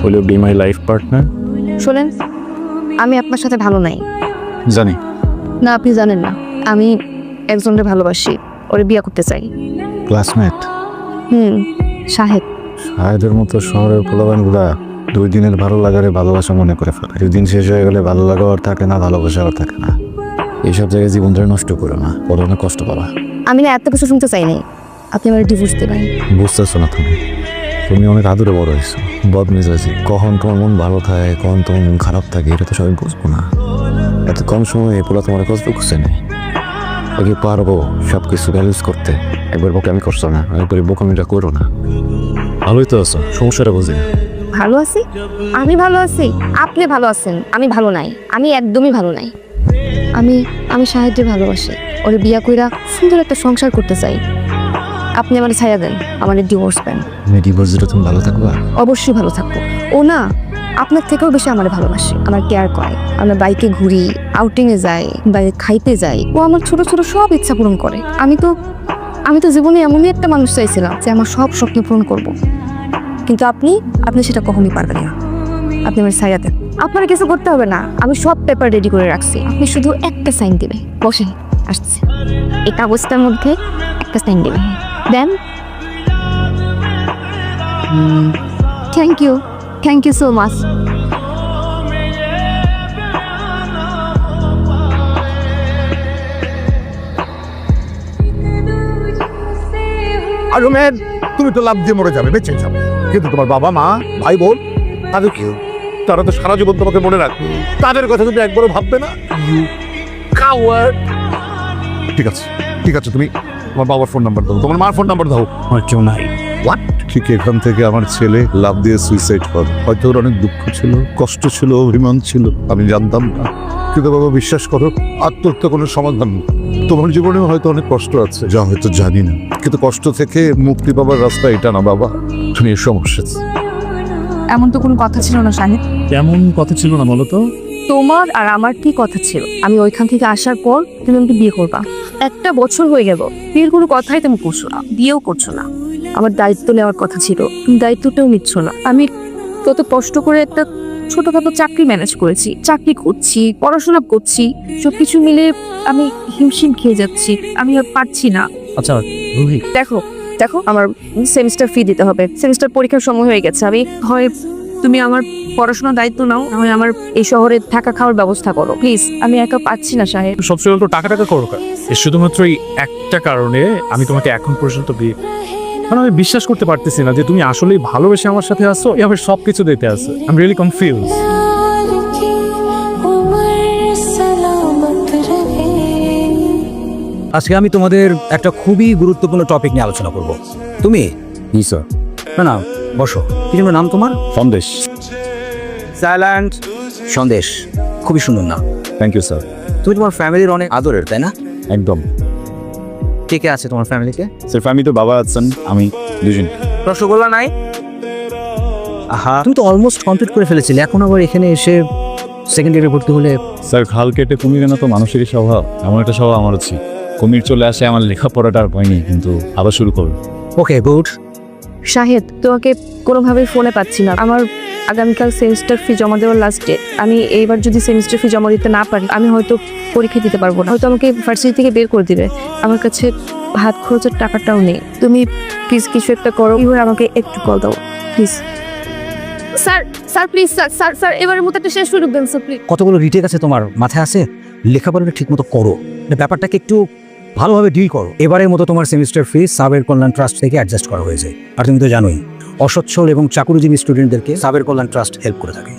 Will you be my life partner? শোনেন, আমি আপনার সাথে ভালো নাই। জানি। না, আপনি জানেন না। আমি একজনকে ভালোবাসি, ওরে বিয়ে করতে চাই। ক্লাসমেট? শাহেদ। শাহেদের মতো শহরের পোলাপানগুলা 2 দিনের ভালো লাগারে ভালোবাসা মনে করে ফেলে। 2 দিন শেষ হয়ে গেলে ভালো লাগা আর থাকে না, ভালোবাসা আর থাকে না। এইসব জায়গায় জীবনটা নষ্ট করো না, বড় অনেক কষ্ট পাবা। আমি না এত কিছু শুনতে চাই নাই, আপনি আমার ডিভোর্স দেবেন। বুঝতেছো না তুমি অনেক আদরে বড় হয়েছো, বদমেজাজি। কখন তোমার মন ভালো থাকে, কখন তোমার মন খারাপ থাকে, এটা তো সবাই বুঝবো না। এত কম সময়ে এগুলো তোমার কষ্ট করছে না। আগে পারবো সব কিছু ব্যালেন্স করতে। একবার বোকামি করছো না, একবার বোকামিটা করো না। ভালোই তো আছো, সমস্যাটা বুঝি না। ভালো আছি? আমি ভালো আছি? আপনি ভালো আছেন? আমি ভালো নাই, আমি একদমই ভালো নাই। আমি শাহেদকে ভালোবাসি, ওরে বিয়া কইরা সুন্দর একটা সংসার করতে চাই। আপনি আমার ছায়া দেন, আমার ডিভোর্স দেন। ডিভোর্স দিলে তুমি ভালো থাকবা? অবশ্যই ভালো থাকবো। ও না, আপনার থেকেও বেশি আমার ভালোবাসে, আমার কেয়ার করে। আমরা বাইকে ঘুরি, আউটিংয়ে যাই, বাইরে খাইতে যাই। ও আমার ছোট ছোট সব ইচ্ছা পূরণ করে। আমি তো জীবনে এমনই একটা মানুষ চাইছিলাম যে আমার সব স্বপ্ন পূরণ করব। কিন্তু আপনি সেটা কখনই পারবেন না। আপনি আমার ছায়া দেন। আপনার কিছু করতে হবে না, আমি সব পেপার রেডি করে রাখছি। আপনি শুধু একটা সাইন দিবে। বসেন, আসছে। এই কাগজটার মধ্যে একটা সাইন দিবেন। দেন। Thank you so much. আর রোমেন, তুমি তো লাভ দিয়ে মরে যাবে, বেঁচে যাবে, কিন্তু তোমার বাবা মা ভাই বোন তাদের কি? তারা তো সারা জীবন তোমাকে মনে রাখবে। তাদের কথা তুমি একবারও ভাববে না? You coward. ঠিক আছে ঠিক আছে, তুমি তোমার বাবার ফোন নাম্বার দাও, তোমার মার ফোন নাম্বার দাও। আমার কেউ নাই। হোয়াট? ঠিক এখান থেকে আমার ছেলে লাভ দিয়ে সুইসাইড করে। হয়তো ওর অনেক দুঃখ ছিল, কষ্ট ছিল, অভিমান ছিল, আমি জানতাম না। কিন্তু বাবা বিশ্বাস করো, আত্মহত্যা কোনো সমাধান নেই। তোমার জীবনেও হয়তো অনেক কষ্ট আছে, যা হয়তো জানি না, কিন্তু কষ্ট থেকে মুক্তি পাবার রাস্তা এটা না বাবা। তুমি এর সমস্যা। এমন তো কোনো কথা ছিল না শাহেদ। তেমন কথা ছিল না বলো তো। তোমার আর আমার কি কথা ছিল? আমি ওইখান থেকে আসার পর তুমি আমাকে বিয়ে করবা। 1 বছর হয়ে গেল, বিয়ের কোনো কথাই তুমি করছো না, বিয়েও করছো না। আমার দায়িত্ব নেওয়ার কথা ছিল, তুমি দায়িত্বটাও নিচ্ছ না। আমি কত কষ্ট করে একটা ছোটখাটো চাকরি ম্যানেজ করেছি, চাকরি করছি, পড়াশোনা করছি, সবকিছু মিলে আমি হিমশিম খেয়ে যাচ্ছি। আমি আর পারছি না। আচ্ছা রুহি, দেখো আমার সেমিস্টার ফি দিতে হবে, সেমিস্টার পরীক্ষার সময় হয়ে গেছে। আমি হয় তুমি আমার পড়াশোনার দায়িত্ব নাও, না হয় আমার এই শহরে থাকা খাওয়ার ব্যবস্থা করো প্লিজ। আমি একা পাচ্ছি না সাহেব। সবসময় তো টাকা করো শুধুমাত্র এই একটা কারণে আমি তোমাকে এখন পর্যন্ত বিয়ে, মানে আমি বিশ্বাস করতে পারতেছি না যে তুমি আসলেই ভালোবেসে আমার সাথে আসছো, এভাবে সবকিছু দিতে আসো। I am really confuse. আজকে আমি তোমাদের একটা খুবই গুরুত্বপূর্ণ টপিক নিয়ে আলোচনা করব। তুমি জি স্যার। না বসো। কি যেন নাম তোমার? সন্দেশ। সাইলেন্ট। সন্দেশ, খুবই সুন্দর নাম। Thank you sir. তুমি তোমার ফ্যামিলির অনেক আদরের, তাই না? একদম। কে কে আছে তোমার ফ্যামিলিতে? স্যার ফ্যামিলিতে বাবা আছেন, আমি, দুজন। রসগোল্লা নাই? আহা, তুমি তো অলমোস্ট কমপ্লিট করে ফেলেছিলে, এখন আবার এখানে এসে সেকেন্ড ইয়ারে ভর্তি হলে? স্যার খাল কেটে কুমির না তো মানুষেরই স্বভাব, এমন একটা স্বভাব আমার আছে। কুমির চলে আসে, আমার লেখাপড়াটা আর পাইনি, কিন্তু আবার শুরু করবে। Okay good. শাহেদ, তোমাকে কোনোভাবেই ফোনে পাচ্ছি না। আমার আগামীকাল সেমিস্টার ফি জমা দেওয়ার লাস্ট ডেট। আমি এইবার যদি সেমিস্টার ফি জমা দিতে না পারি, আমি হয়তো পরীক্ষা দিতে পারবো না, হয়তো আমাকে ভার্সিটি থেকে বের করে দিবে। আমার কাছে হাত খরচের টাকাটাও নেই। তুমি প্লিজ কিছু একটা করো, এইভাবে আমাকে একটু কল দাও প্লিজ। স্যার প্লিজ, স্যার এবারের মতো একটা শেষ সুযোগ দেন স্যার প্লিজ। কতগুলো রিটেক আছে তোমার মাথায় আছে? লেখাপড়াটা ঠিক মতো করো, ব্যাপারটাকে একটু ভালোভাবে ডিল করো। এবারের মতো তোমার সেমিস্টার ফি সাবের কল্যাণ ট্রাস্ট থেকে অ্যাডজাস্ট করা হয়েছে। আর তুমি তো জানোই অসচ্ছল এবং চাকুরিজীবী স্টুডেন্টদেরকে সাবের কল্যাণ ট্রাস্ট হেল্প করে থাকে।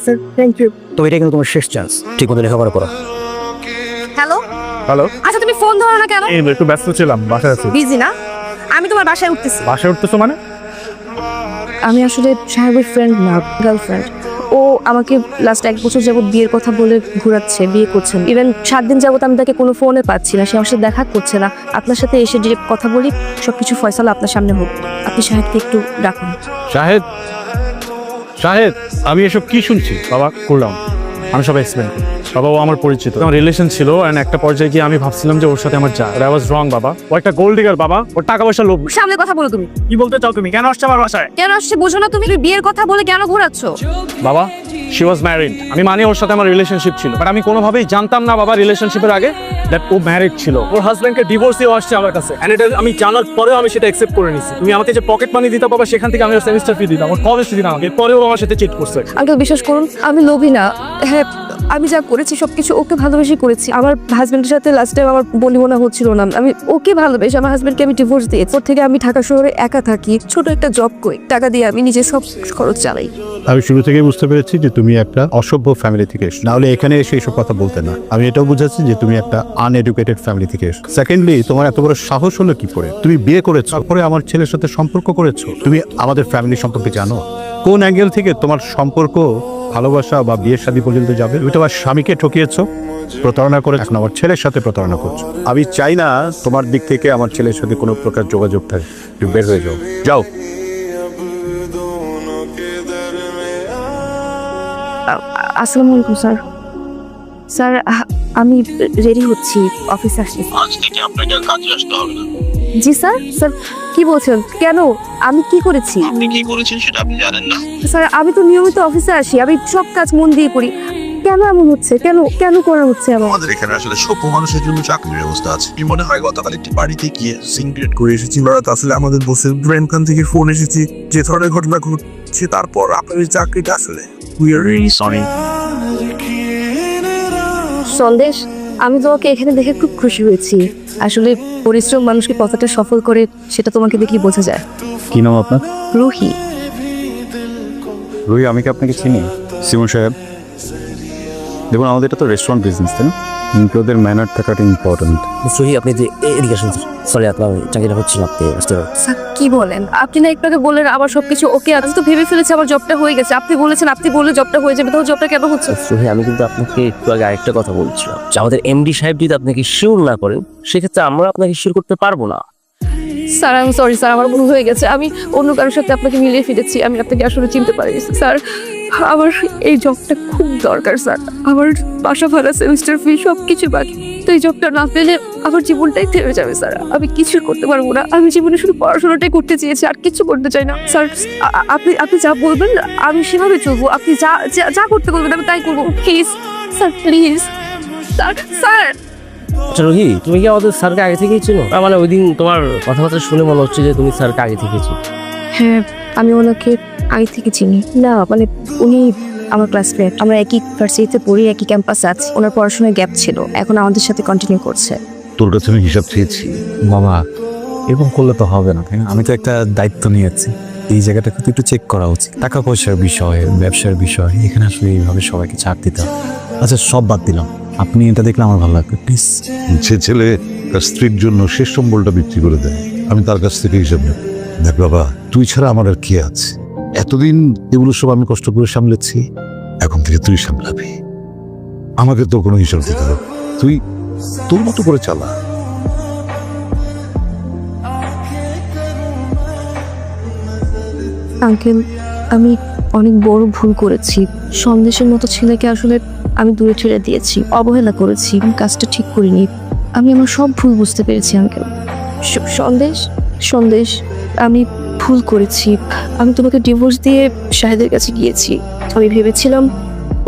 Sir thank you. তো এটা কিন্তু তোমার শেষ চান্স, ঠিক মতো লেখাপড়া করো। Hello hello. আচ্ছা, তুমি ফোন ধরো না কেন? এই একটু ব্যস্ত ছিলাম, বাসায় আছি। বিজি না? আমি তোমার বাসায় উঠতেছি। বাসায় উঠতেছো মানে? আমি আসলে সাহেবের ফ্রেন্ড না, গার্লফ্রেন্ড। ও আমাকে লাস্ট 1 বছর যাবত বিয়ের কথা বলে ঘোরাচ্ছে, বিয়ে করছেন। ইভেন 7 দিন যাবত আমি তাকে কোনো ফোনে পাচ্ছি না, সে আমার সাথে দেখা করছে না। আপনার সাথে এসে ডিরেক্ট কথা বলি, সবকিছু ফয়সালা আপনার সামনে হোক। আপনি সাহেবকে একটু ডাকুন। শাহেদ, আমি এসব কি শুনছি? বাবা করলাম। আমি সব এক্সপ্লেন করি। বাবা ও আমার পরিচিত, আমার রিলেশন ছিল, অ্যান্ড একটা পর্যায়ে গিয়ে আমি ভাবছিলাম যে ওর সাথে আমার যা, আই ওয়াজ রং বাবা। ও একটা গোল্ড ডিগার বাবা, ওর টাকা পয়সা লোভ। সামনে কথা বলো তুমি। কি বলতে চাও তুমি? কেন আসছে আমার বাসায়? কেন আসছে বোঝো না তুমি? বিয়ের কথা বলে কেন ঘোরাচ্ছ? বাবা শি ওয়াজ ম্যারিড, আমি মানি ওর সাথে আমার রিলেশনশিপ ছিল, বাট আমি কোনোভাবেই জানতাম না বাবা রিলেশনশিপের আগে দ্যাট ও ম্যারিড ছিল। ওর হাজব্যান্ডকে ডিভোর্স দিয়ে আসছে আমার কাছে, এন্ড এটা আমি জানার পরেও আমি সেটা অ্যাকসেপ্ট করে নিছি। তুমি আমাকে যে পকেট মানি দিতে বাবা, সেখান থেকে আমি ওর সেমিস্টার ফি দিতাম, ওর কলেজ ফি দিতাম, এরপরেও আমার সাথে চিট করছে। আঙ্কেল বিশ্বাস করুন, আমি লোভী না। হ্যাঁ, আমি যা করেছি সবকিছু ওকে ভালোবেসে করেছি। আমার হাজবেন্ডের সাথে লাস্ট টাইম আমার বলিমনা হচ্ছিল না, আমি ওকে ভালোবেসে আমার হাজবেন্ডকে আমি ডিভোর্স দিয়েছি। ওর থেকে আমি ঢাকা শহরে একা থাকি, ছোট একটা জব করি, টাকা দিয়ে আমি নিজে সব খরচ চালাই। আমি শুরু থেকেই বুঝতে পেরেছি যে তুমি একটা অসভ্য ফ্যামিলি থেকে এসো, নাহলে এখানে এসে এইসব কথা বলতে না। আমি এটাও বুঝাচ্ছি যে তুমি একটা আনএডুকেটেড ফ্যামিলি থেকে এসো। সেকেন্ডলি, তোমার এত বড় সাহস হলো কি করে? তুমি বিয়ে করেছো, তারপরে আমার ছেলের সাথে সম্পর্ক করেছো। তুমি আমাদের ফ্যামিলি সম্পর্কে জানো? কোন অ্যাঙ্গেল থেকে তোমার সম্পর্ক ভালোবাসা বা বিয়ের শাদী পর্যন্ত যাবে? তুমি তোমার স্বামীকে ঠকিয়েছো, প্রতারণা করে এখন আমার ছেলের সাথে প্রতারণা করছো। আমি চাই না তোমার দিক থেকে আমার ছেলের সাথে কোনো প্রকার যোগাযোগ থাকে। তুমি বের হয়ে যাও, যাও। আসসালামু আলাইকুম স্যার। স্যার আমি রেডি হচ্ছি, অফিসে আসছি। আজ থেকে আপনাকে আর কাজে আসতে হবে না। জি স্যার। স্যার কি বলছেন? কেন? আমি কি করেছি? আপনি কি করেছেন সেটা আপনি জানেন না। স্যার আমি তো নিয়মিত অফিসে আসি, আমি সব কাজ মন দিয়ে করি। কেন এমন হচ্ছে? কেন কেন করা হচ্ছে এমন? আমাদের এখানে আসলে সভ্য মানুষের জন্য চাকরির ব্যবস্থা আছে। কি মনে হয় গতকাল একটি বাড়িতে গিয়ে সিনক্রেট করে এসেছি, রাত আসলে আমাদের বসের ব্রেনখান থেকে ফোন এসেছি যে ধরনের ঘটনা ঘটছে, তারপর আপনার এই চাকরিটা আসলে we are really sorry. Sandesh, আমি তোমাকে এখানে দেখে খুব খুশি হয়েছি। আসলে পরিশ্রম মানুষকে কতটা সফল করে সেটা তোমাকে দেখেই বোঝা যায়। কি নাম আপনার? রুহি। রুই, আমি কি আপনাকে চিনি? সিমন সাহেব, দেখুন আমাদের এটা তো রেস্টুরেন্ট বিজনেস, তাই না? এমপ্লয়ীদের ম্যানার থাকাটা ইম্পর্টেন্ট। রুহি, আপনি যে এদিকে আসুন। সরি, আপনার চাকরিটা হচ্ছিল, আপনি আসতে পারেন। স্যার কি বলেন? আপনি না একটু আগে বললেন আবার সবকিছু ওকে আছে, তো ভেবে ফেলেছি আমার জবটা হয়ে গেছে। আপনি বলেছেন আপনি বললে জবটা হয়ে যাবে, তাহলে জবটা কেন হচ্ছে? রুহি, আমি কিন্তু আপনাকে একটু আগে আরেকটা কথা বলছিলাম যে আমাদের এমডি সাহেব যদি আপনাকে শিওর না করেন, সেক্ষেত্রে আমরা আপনাকে শিওর করতে পারবো না। স্যার আমি সরি স্যার, আমার ভুল হয়ে গেছে। আমি অন্য কারোর সাথে আপনাকে মিলিয়ে ফেলেছি, আমি আপনাকে আসলে চিনতে পারিনি স্যার। আমার এই জবটা খুব দরকার স্যার। আমার বাসা ভাড়া, সেমিস্টার ফি সব কিছু বাকি। তো এই জবটা না পেলে আমার জীবনটাই থেমে যাবে স্যার। আমি কিছু করতে পারবো না। আমি জীবনে শুধু পড়াশোনাটাই করতে চেয়েছি, আর কিছু করতে চাই না স্যার। আপনি যা বলবেন আমি সেভাবে চলবো। আপনি যা যা করতে বলবেন আমি তাই করবো। Please sir, please sir. Sir আচ্ছা রুহি, তুমি কি আমাদের স্যারকে আগে থেকেই চিনো? মানে ওই দিন তোমার কথাবার্তা শুনে মনে হচ্ছে যে তুমি স্যারকে আগে থেকে চিনো। হ্যাঁ, আমি ওনাকে আগে থেকে চিনি। না মানে উনি আমার ক্লাসমেট, আমরা একই ইউনিভার্সিটিতে পড়ি, একই ক্যাম্পাসে আছি। ওনার পড়াশোনার গ্যাপ ছিল, এখন আমাদের সাথে কন্টিনিউ করছে। তোর কাছে আমি হিসাব চেয়েছি। বাবা, এরকম করলে তো হবে না, তাই না? আমি তো একটা দায়িত্ব নিয়েছি, এই জায়গাটা কিন্তু একটু চেক করা উচিত। টাকা পয়সার বিষয়, ব্যবসার বিষয়, এখানে আসলে এইভাবে সবাইকে ছাড় দিতে হবে। আচ্ছা সব বাদ দিলাম, আপনি এটা দেখলে আমার ভালো লাগবে, প্লিজ। যে ছেলে তার স্ত্রীর জন্য শেষ সম্বলটা বিক্রি করে দেয়, আমি তার কাছ থেকে হিসাব নেব। দেখ বাবা, তুই ছাড়া আমার আর কে আছে? এতদিন এগুলো সব আমি কষ্ট করে সামলেছি, এখন থেকে তুই সামলাবি। আমাকে তোর কোনো হিসাব দিতে হবে, তুই তোর মতো করে চালা। আঙ্কেল, আমি অনেক বড় ভুল করেছি। সন্দেশের মতো ছেলেকে আসলে আমি দূরে ঠেলে দিয়েছি, অবহেলা করেছি, আমি কাজটা ঠিক করিনি। আমি আমার সব ভুল বুঝতে পেরেছি আঙ্কেল। সন্দেশ, সন্দেশ, আমি ভুল করেছি। আমি তোমাকে ডিভোর্স দিয়ে শাহেদের কাছে গিয়েছি। আমি ভেবেছিলাম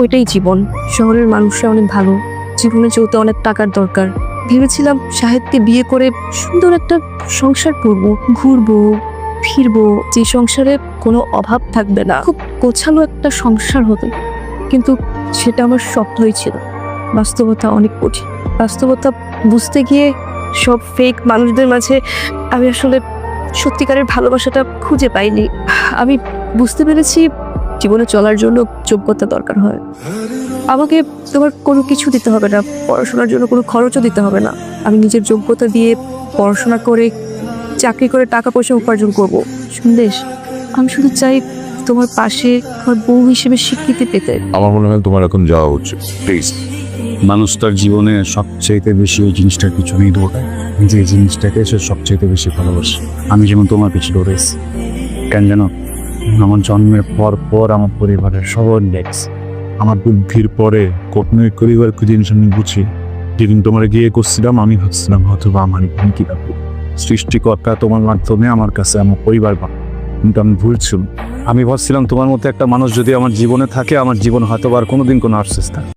ওইটাই জীবন। শহরের মানুষরা অনেক ভালো, জীবনে চলতে অনেক টাকার দরকার। ভেবেছিলাম শাহেদকে বিয়ে করে সুন্দর একটা সংসার করবো, ঘুরবো ফিরবো, যে সংসারে কোনো অভাব থাকবে না, খুব গোছালো একটা সংসার হতো। কিন্তু সেটা আমার স্বপ্নই ছিল। বাস্তবতা অনেক কঠিন। বাস্তবতা বুঝতে গিয়ে সব ফেক মানুষদের মাঝে আমি আসলে সত্যিকারের ভালোবাসাটা খুঁজে পাইনি। আমি বুঝতে পেরেছি জীবনে চলার জন্য যোগ্যতা দরকার হয়। আমাকে তোমার কোনো কিছু দিতে হবে না, পড়াশোনার জন্য কোনো খরচও দিতে হবে না। আমি নিজের যোগ্যতা দিয়ে পড়াশোনা করে চাকরি করে টাকা পয়সা উপার্জন করব। সন্দেশ, আমি শুধু চাই তোমার পাশে আমার বউ হিসেবে স্বীকৃতি পেতে। আমার মনে হয় তোমার এখন যাওয়া উচিত, প্লিজ। মানুষ তার জীবনে সবচেয়ে বেশি ওই জিনিসটার পিছনেই দৌড়ায়, যে জিনিসটাকে সে সবচেয়ে বেশি ভালোবাসে। আমি যেমন তোমার পিছনে দৌড়েছি, কেন জানো? আমার জন্মের পর পর আমার পরিবারের সবার লেগেছে, আমার বুদ্ধির পরে কটনই করিবার কি জিনিস আমি বুঝি। যেদিন তোমার গিয়ে করছিলাম আমি ভাবছিলাম হয়তো বা আমার কি রাখবো, সৃষ্টিকর্তা তোমার মাধ্যমে আমার কাছে আমার পরিবার বানাবে। কিন্তু আমি ভুল ছিল। আমি ভাবছিলাম তোমার মতো একটা মানুষ যদি আমার জীবনে থাকে, আমার জীবন হয়তো আর কোনোদিন কোনো আফসোস থাকে।